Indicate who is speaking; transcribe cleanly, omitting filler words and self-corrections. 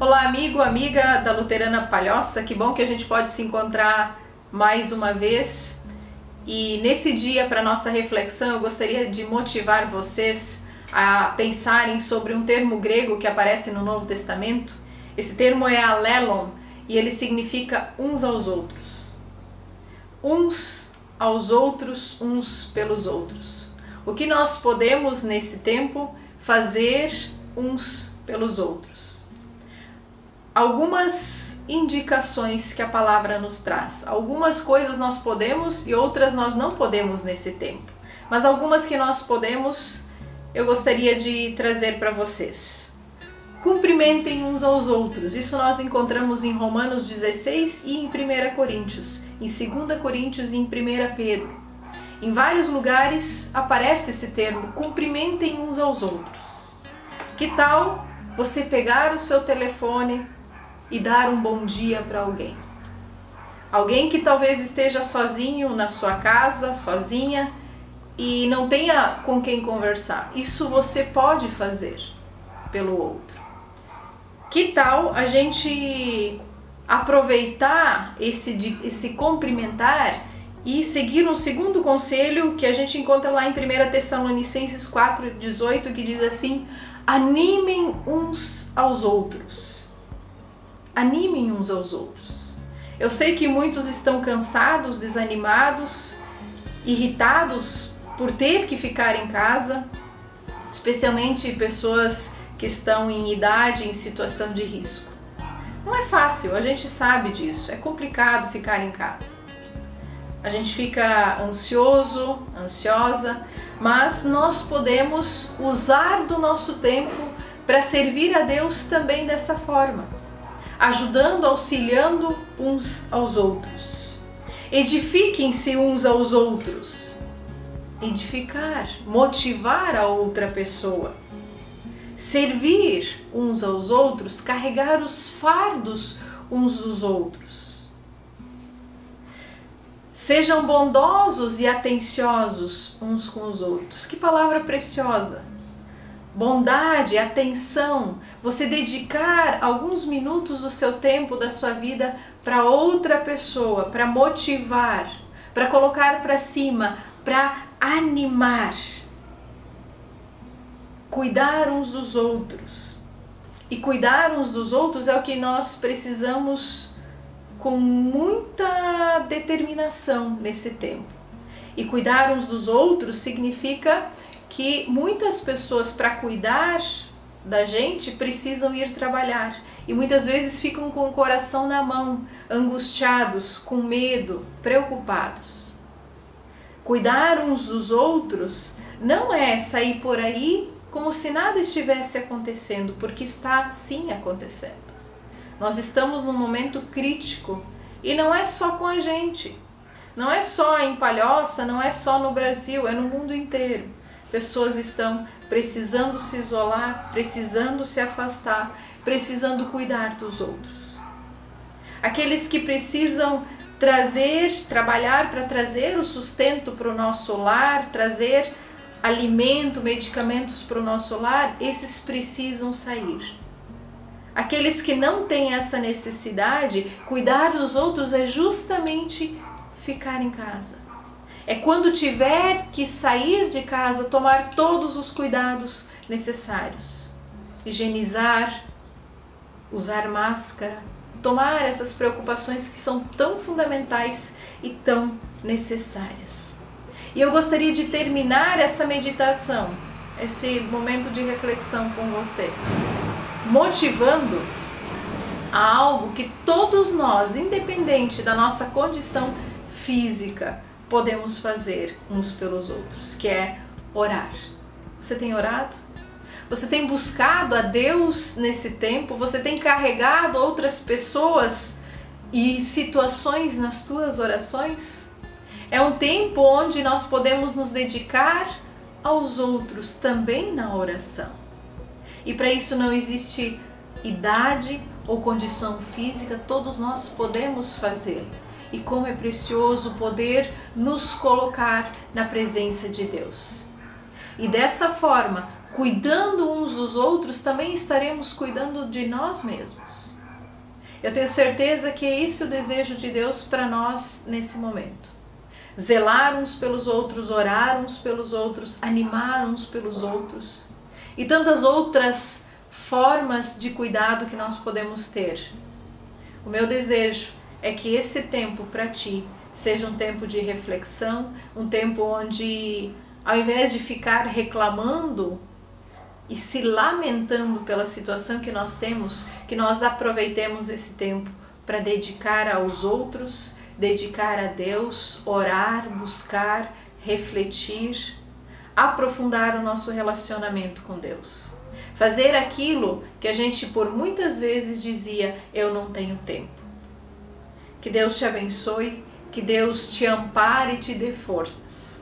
Speaker 1: Olá, amigo, amiga da Luterana Palhoça, que bom que a gente pode se encontrar mais uma vez. E nesse dia, para nossa reflexão, eu gostaria de motivar vocês a pensarem sobre um termo grego que aparece no Novo Testamento. Esse termo é alelon e ele significa uns aos outros. Uns aos outros, uns pelos outros. O que nós podemos nesse tempo fazer uns pelos outros? Algumas indicações que a palavra nos traz. Algumas coisas nós podemos e outras nós não podemos nesse tempo. Mas algumas que nós podemos, eu gostaria de trazer para vocês. Cumprimentem uns aos outros. Isso nós encontramos em Romanos 16 e em 1 Coríntios, em 2 Coríntios e em 1 Pedro. Em vários lugares aparece esse termo, cumprimentem uns aos outros. Que tal você pegar o seu telefone e dar um bom dia para alguém? Alguém que talvez esteja sozinho na sua casa, sozinha, e não tenha com quem conversar. Isso você pode fazer pelo outro. Que tal a gente aproveitar esse cumprimentar e seguir um segundo conselho que a gente encontra lá em 1 Tessalonicenses 4:18, que diz assim: animem uns aos outros. Animem uns aos outros. Eu sei que muitos estão cansados, desanimados, irritados por ter que ficar em casa, especialmente pessoas que estão em idade, em situação de risco. Não é fácil, a gente sabe disso, é complicado ficar em casa. A gente fica ansioso, ansiosa, mas nós podemos usar do nosso tempo para servir a Deus também dessa forma, ajudando, auxiliando uns aos outros. Edifiquem-se uns aos outros. Edificar, motivar a outra pessoa. Servir uns aos outros, carregar os fardos uns dos outros. Sejam bondosos e atenciosos uns com os outros. Que palavra preciosa! Bondade, atenção, você dedicar alguns minutos do seu tempo, da sua vida para outra pessoa, para motivar, para colocar para cima, para animar. Cuidar uns dos outros. E cuidar uns dos outros é o que nós precisamos com muita determinação nesse tempo. E cuidar uns dos outros significa que muitas pessoas, para cuidar da gente, precisam ir trabalhar. E muitas vezes ficam com o coração na mão, angustiados, com medo, preocupados. Cuidar uns dos outros não é sair por aí como se nada estivesse acontecendo, porque está sim acontecendo. Nós estamos num momento crítico e não é só com a gente, não é só em Palhoça, não é só no Brasil, é no mundo inteiro. Pessoas estão precisando se isolar, precisando se afastar, precisando cuidar dos outros. Aqueles que precisam trabalhar para trazer o sustento para o nosso lar, trazer alimento, medicamentos para o nosso lar, esses precisam sair. Aqueles que não têm essa necessidade, cuidar dos outros é justamente ficar em casa. É quando tiver que sair de casa, tomar todos os cuidados necessários. Higienizar, usar máscara, tomar essas preocupações que são tão fundamentais e tão necessárias. E eu gostaria de terminar essa meditação, esse momento de reflexão com você, motivando a algo que todos nós, independente da nossa condição física, podemos fazer uns pelos outros, que é orar. Você tem orado? Você tem buscado a Deus nesse tempo? Você tem carregado outras pessoas e situações nas tuas orações? É um tempo onde nós podemos nos dedicar aos outros também na oração. E para isso não existe idade ou condição física, todos nós podemos fazê-lo. E como é precioso poder nos colocar na presença de Deus. E dessa forma, cuidando uns dos outros, também estaremos cuidando de nós mesmos. Eu tenho certeza que é esse o desejo de Deus para nós nesse momento. Zelar uns pelos outros, orar uns pelos outros, animar uns pelos outros e tantas outras formas de cuidado que nós podemos ter. O meu desejo é que esse tempo para ti seja um tempo de reflexão, um tempo onde, ao invés de ficar reclamando e se lamentando pela situação que nós temos, que nós aproveitemos esse tempo para dedicar aos outros, dedicar a Deus, orar, buscar, refletir, aprofundar o nosso relacionamento com Deus. Fazer aquilo que a gente por muitas vezes dizia, eu não tenho tempo. Que Deus te abençoe, que Deus te ampare e te dê forças.